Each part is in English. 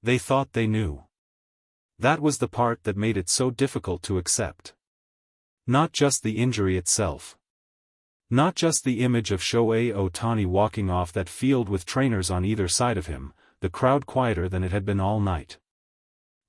They thought they knew. That was the part that made it so difficult to accept. Not just the injury itself. Not just the image of Shohei Ohtani walking off that field with trainers on either side of him, the crowd quieter than it had been all night.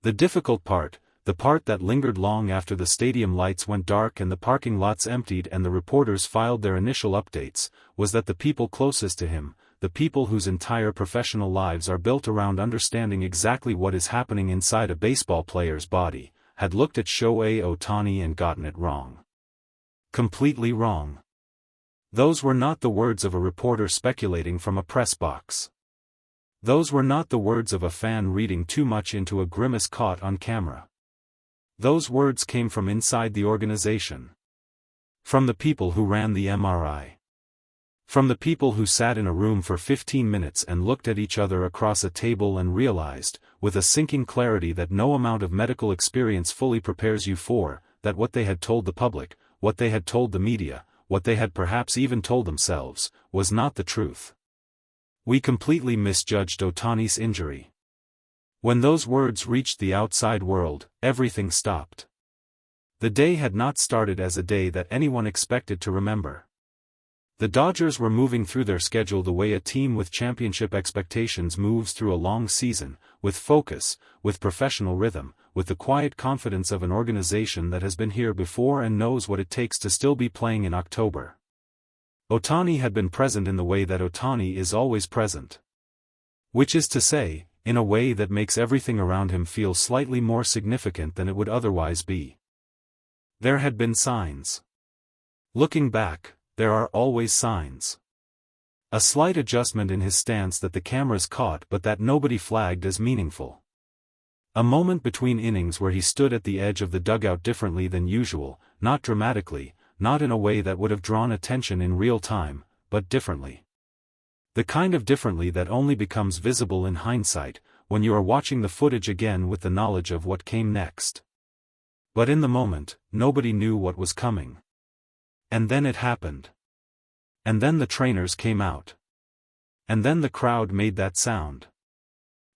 The difficult part, the part that lingered long after the stadium lights went dark and the parking lots emptied and the reporters filed their initial updates, was that the people closest to him, the people whose entire professional lives are built around understanding exactly what is happening inside a baseball player's body, had looked at Shohei Ohtani and gotten it wrong. Completely wrong. Those were not the words of a reporter speculating from a press box. Those were not the words of a fan reading too much into a grimace caught on camera. Those words came from inside the organization. From the people who ran the MRI. From the people who sat in a room for 15 minutes and looked at each other across a table and realized, with a sinking clarity that no amount of medical experience fully prepares you for, that what they had told the public, what they had told the media, what they had perhaps even told themselves, was not the truth. We completely misjudged Ohtani's injury. When those words reached the outside world, everything stopped. The day had not started as a day that anyone expected to remember. The Dodgers were moving through their schedule the way a team with championship expectations moves through a long season, with focus, with professional rhythm, with the quiet confidence of an organization that has been here before and knows what it takes to still be playing in October. Ohtani had been present in the way that Ohtani is always present. Which is to say, in a way that makes everything around him feel slightly more significant than it would otherwise be. There had been signs. Looking back, there are always signs. A slight adjustment in his stance that the cameras caught but that nobody flagged as meaningful. A moment between innings where he stood at the edge of the dugout differently than usual, not dramatically, not in a way that would have drawn attention in real time, but differently. The kind of differently that only becomes visible in hindsight, when you are watching the footage again with the knowledge of what came next. But in the moment, nobody knew what was coming. And then it happened. And then the trainers came out. And then the crowd made that sound.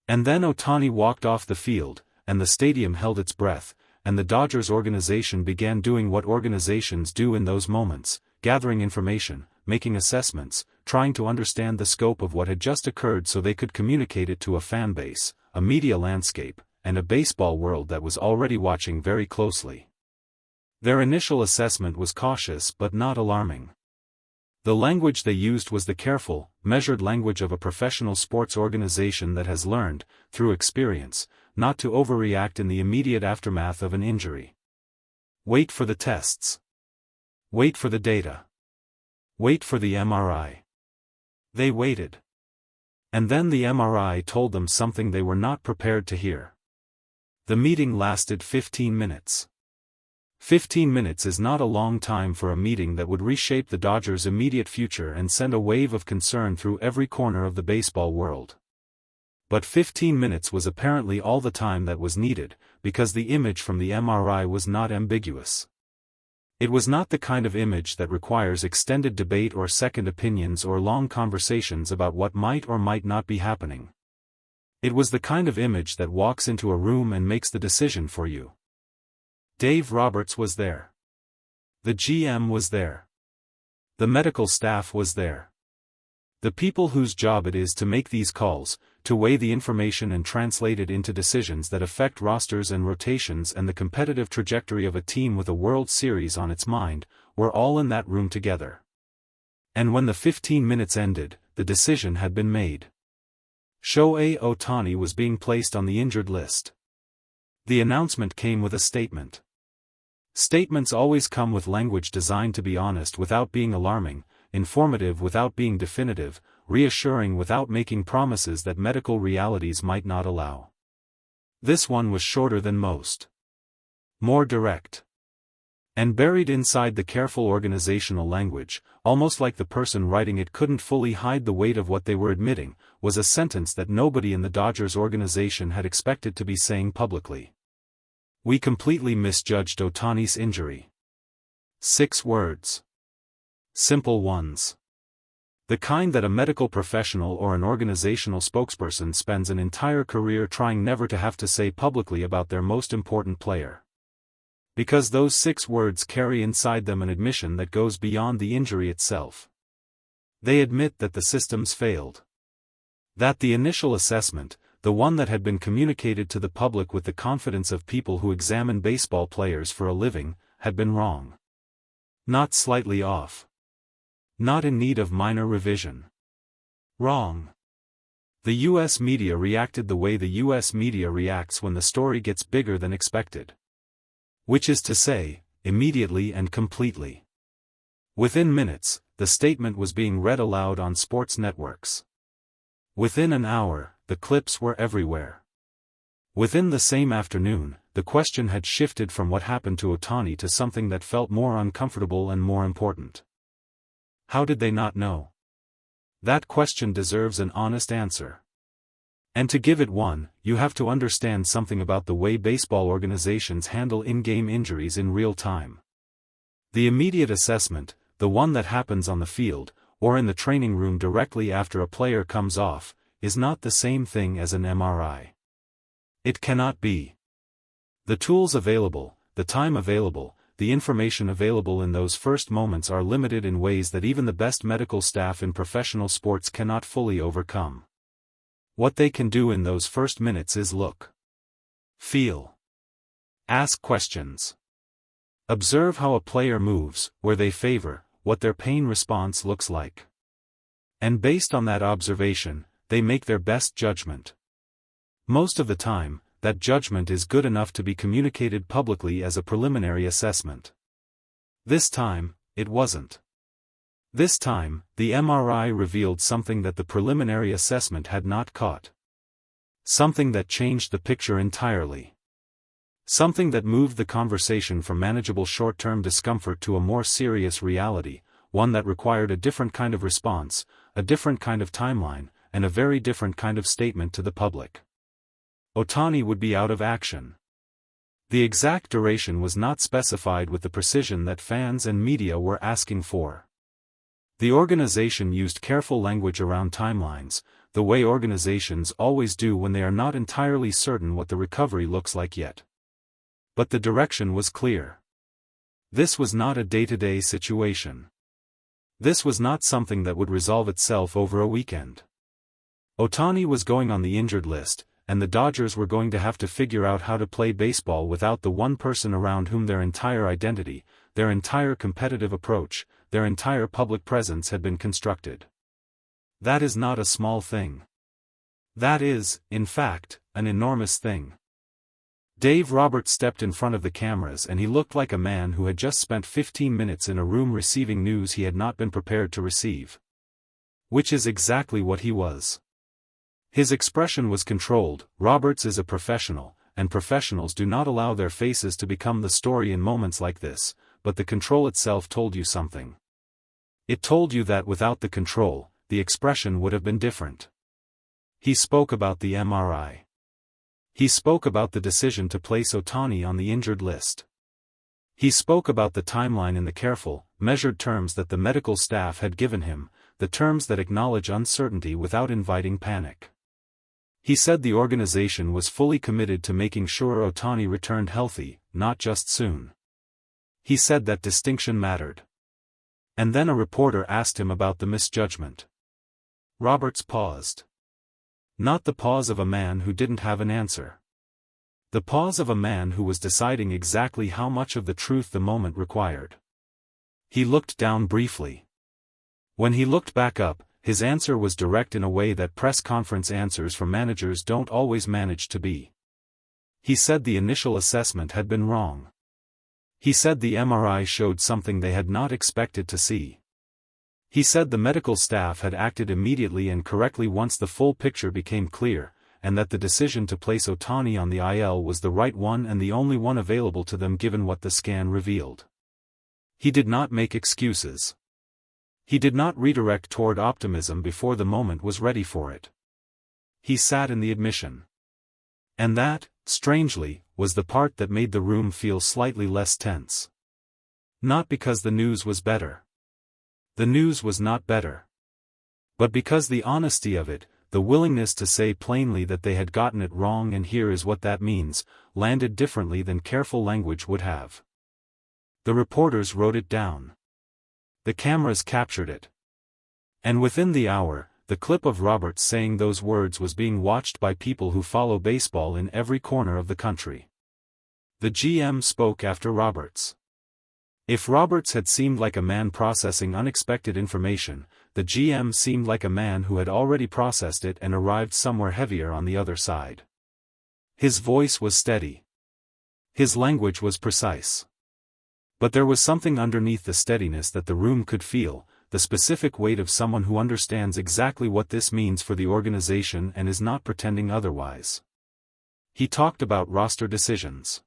And then Ohtani walked off the field, and the stadium held its breath, and the Dodgers organization began doing what organizations do in those moments, gathering information, making assessments, trying to understand the scope of what had just occurred so they could communicate it to a fan base, a media landscape, and a baseball world that was already watching very closely. Their initial assessment was cautious but not alarming. The language they used was the careful, measured language of a professional sports organization that has learned, through experience, not to overreact in the immediate aftermath of an injury. Wait for the tests. Wait for the data. Wait for the MRI. They waited. And then the MRI told them something they were not prepared to hear. The meeting lasted 15 minutes. 15 minutes is not a long time for a meeting that would reshape the Dodgers' immediate future and send a wave of concern through every corner of the baseball world. But 15 minutes was apparently all the time that was needed, because the image from the MRI was not ambiguous. It was not the kind of image that requires extended debate or second opinions or long conversations about what might or might not be happening. It was the kind of image that walks into a room and makes the decision for you. Dave Roberts was there. The GM was there. The medical staff was there. The people whose job it is to make these calls, to weigh the information and translate it into decisions that affect rosters and rotations and the competitive trajectory of a team with a World Series on its mind, were all in that room together. And when the 15 minutes ended, the decision had been made. Shohei Ohtani was being placed on the injured list. The announcement came with a statement. Statements always come with language designed to be honest without being alarming, informative without being definitive, reassuring without making promises that medical realities might not allow. This one was shorter than most. More direct. And buried inside the careful organizational language, almost like the person writing it couldn't fully hide the weight of what they were admitting, was a sentence that nobody in the Dodgers organization had expected to be saying publicly. We completely misjudged Ohtani's injury. 6 words. Simple ones. The kind that a medical professional or an organizational spokesperson spends an entire career trying never to have to say publicly about their most important player. Because those 6 words carry inside them an admission that goes beyond the injury itself. They admit that the systems failed. That the initial assessment, the one that had been communicated to the public with the confidence of people who examine baseball players for a living, had been wrong. Not slightly off. Not in need of minor revision. Wrong. The U.S. media reacted the way the U.S. media reacts when the story gets bigger than expected. Which is to say, immediately and completely. Within minutes, the statement was being read aloud on sports networks. Within an hour, the clips were everywhere. Within the same afternoon, the question had shifted from what happened to Ohtani to something that felt more uncomfortable and more important. How did they not know? That question deserves an honest answer. And to give it one, you have to understand something about the way baseball organizations handle in-game injuries in real time. The immediate assessment, the one that happens on the field, or in the training room directly after a player comes off, is not the same thing as an MRI. It cannot be. The tools available, the time available, the information available in those first moments are limited in ways that even the best medical staff in professional sports cannot fully overcome. What they can do in those first minutes is look, feel, ask questions, observe how a player moves, where they favor, what their pain response looks like. And based on that observation, they make their best judgment. Most of the time, that judgment is good enough to be communicated publicly as a preliminary assessment. This time, it wasn't. This time, the MRI revealed something that the preliminary assessment had not caught. Something that changed the picture entirely. Something that moved the conversation from manageable short-term discomfort to a more serious reality, one that required a different kind of response, a different kind of timeline, and a very different kind of statement to the public. Ohtani would be out of action. The exact duration was not specified with the precision that fans and media were asking for. The organization used careful language around timelines, the way organizations always do when they are not entirely certain what the recovery looks like yet. But the direction was clear. This was not a day-to-day situation. This was not something that would resolve itself over a weekend. Ohtani was going on the injured list, and the Dodgers were going to have to figure out how to play baseball without the one person around whom their entire identity, their entire competitive approach, their entire public presence had been constructed. That is not a small thing. That is, in fact, an enormous thing. Dave Roberts stepped in front of the cameras and he looked like a man who had just spent 15 minutes in a room receiving news he had not been prepared to receive. Which is exactly what he was. His expression was controlled. Roberts is a professional, and professionals do not allow their faces to become the story in moments like this, but the control itself told you something. It told you that without the control, the expression would have been different. He spoke about the MRI. He spoke about the decision to place Ohtani on the injured list. He spoke about the timeline in the careful, measured terms that the medical staff had given him, the terms that acknowledge uncertainty without inviting panic. He said the organization was fully committed to making sure Ohtani returned healthy, not just soon. He said that distinction mattered. And then a reporter asked him about the misjudgment. Roberts paused. Not the pause of a man who didn't have an answer. The pause of a man who was deciding exactly how much of the truth the moment required. He looked down briefly. When he looked back up, his answer was direct in a way that press conference answers from managers don't always manage to be. He said the initial assessment had been wrong. He said the MRI showed something they had not expected to see. He said the medical staff had acted immediately and correctly once the full picture became clear, and that the decision to place Ohtani on the IL was the right one and the only one available to them given what the scan revealed. He did not make excuses. He did not redirect toward optimism before the moment was ready for it. He sat in the admission. And that, strangely, was the part that made the room feel slightly less tense. Not because the news was better. The news was not better. But because the honesty of it, the willingness to say plainly that they had gotten it wrong and here is what that means, landed differently than careful language would have. The reporters wrote it down. The cameras captured it. And within the hour, the clip of Roberts saying those words was being watched by people who follow baseball in every corner of the country. The GM spoke after Roberts. If Roberts had seemed like a man processing unexpected information, the GM seemed like a man who had already processed it and arrived somewhere heavier on the other side. His voice was steady. His language was precise. But there was something underneath the steadiness that the room could feel, the specific weight of someone who understands exactly what this means for the organization and is not pretending otherwise. He talked about roster decisions.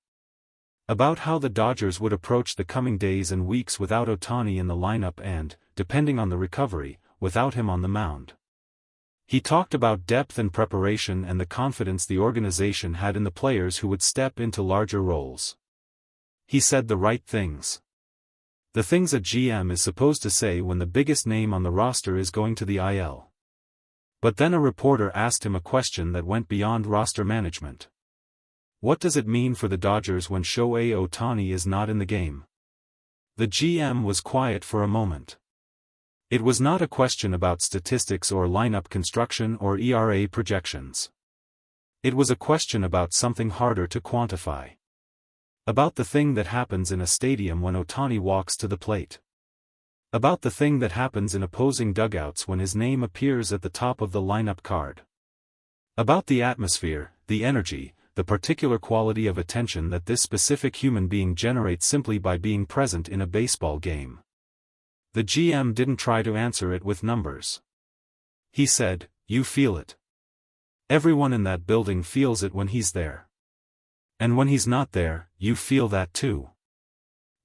About how the Dodgers would approach the coming days and weeks without Ohtani in the lineup and, depending on the recovery, without him on the mound. He talked about depth and preparation and the confidence the organization had in the players who would step into larger roles. He said the right things. The things a GM is supposed to say when the biggest name on the roster is going to the IL. But then a reporter asked him a question that went beyond roster management. What does it mean for the Dodgers when Shohei Ohtani is not in the game? The GM was quiet for a moment. It was not a question about statistics or lineup construction or ERA projections. It was a question about something harder to quantify. About the thing that happens in a stadium when Ohtani walks to the plate. About the thing that happens in opposing dugouts when his name appears at the top of the lineup card. About the atmosphere, the energy, the particular quality of attention that this specific human being generates simply by being present in a baseball game. The GM didn't try to answer it with numbers. He said, "You feel it. Everyone in that building feels it when he's there. And when he's not there, you feel that too."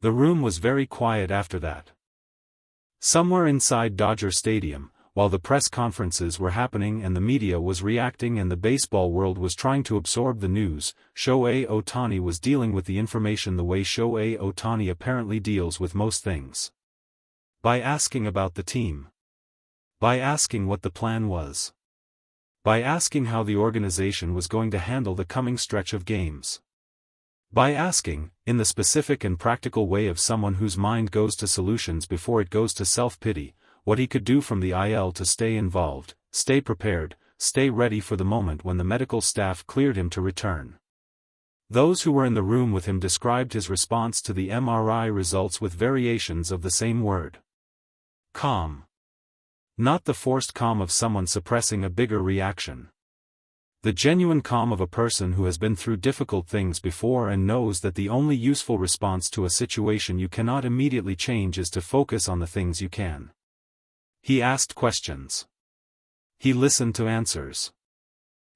The room was very quiet after that. Somewhere inside Dodger Stadium, while the press conferences were happening and the media was reacting and the baseball world was trying to absorb the news, Shohei Ohtani was dealing with the information the way Shohei Ohtani apparently deals with most things. By asking about the team. By asking what the plan was. By asking how the organization was going to handle the coming stretch of games. By asking, in the specific and practical way of someone whose mind goes to solutions before it goes to self-pity, what he could do from the IL to stay involved, stay prepared, stay ready for the moment when the medical staff cleared him to return. Those who were in the room with him described his response to the MRI results with variations of the same word. Calm. Not the forced calm of someone suppressing a bigger reaction. The genuine calm of a person who has been through difficult things before and knows that the only useful response to a situation you cannot immediately change is to focus on the things you can. He asked questions. He listened to answers.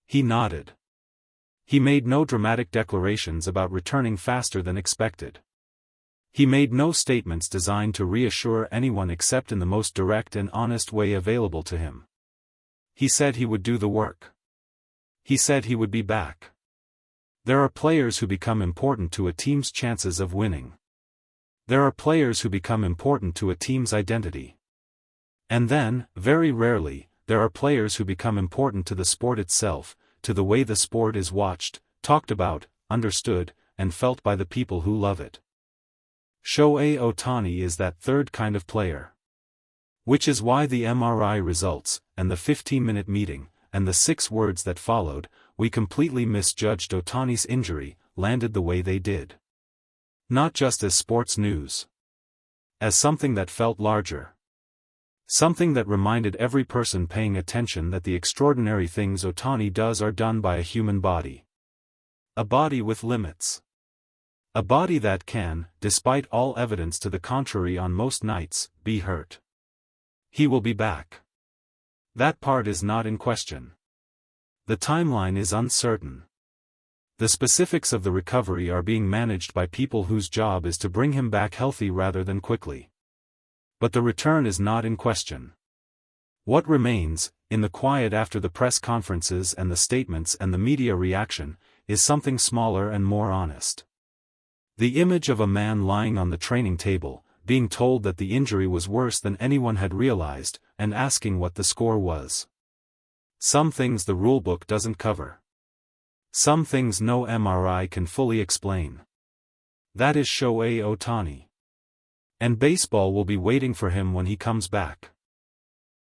He nodded. He made no dramatic declarations about returning faster than expected. He made no statements designed to reassure anyone except in the most direct and honest way available to him. He said he would do the work. He said he would be back. There are players who become important to a team's chances of winning. There are players who become important to a team's identity. And then, very rarely, there are players who become important to the sport itself, to the way the sport is watched, talked about, understood, and felt by the people who love it. Shohei Ohtani is that third kind of player. Which is why the MRI results, and the 15-minute meeting, and the 6 words that followed, "We completely misjudged Ohtani's injury," landed the way they did. Not just as sports news. As something that felt larger. Something that reminded every person paying attention that the extraordinary things Ohtani does are done by a human body. A body with limits. A body that can, despite all evidence to the contrary on most nights, be hurt. He will be back. That part is not in question. The timeline is uncertain. The specifics of the recovery are being managed by people whose job is to bring him back healthy rather than quickly. But the return is not in question. What remains, in the quiet after the press conferences and the statements and the media reaction, is something smaller and more honest. The image of a man lying on the training table, being told that the injury was worse than anyone had realized, and asking what the score was. Some things the rulebook doesn't cover. Some things no MRI can fully explain. That is Shohei Ohtani. And baseball will be waiting for him when he comes back.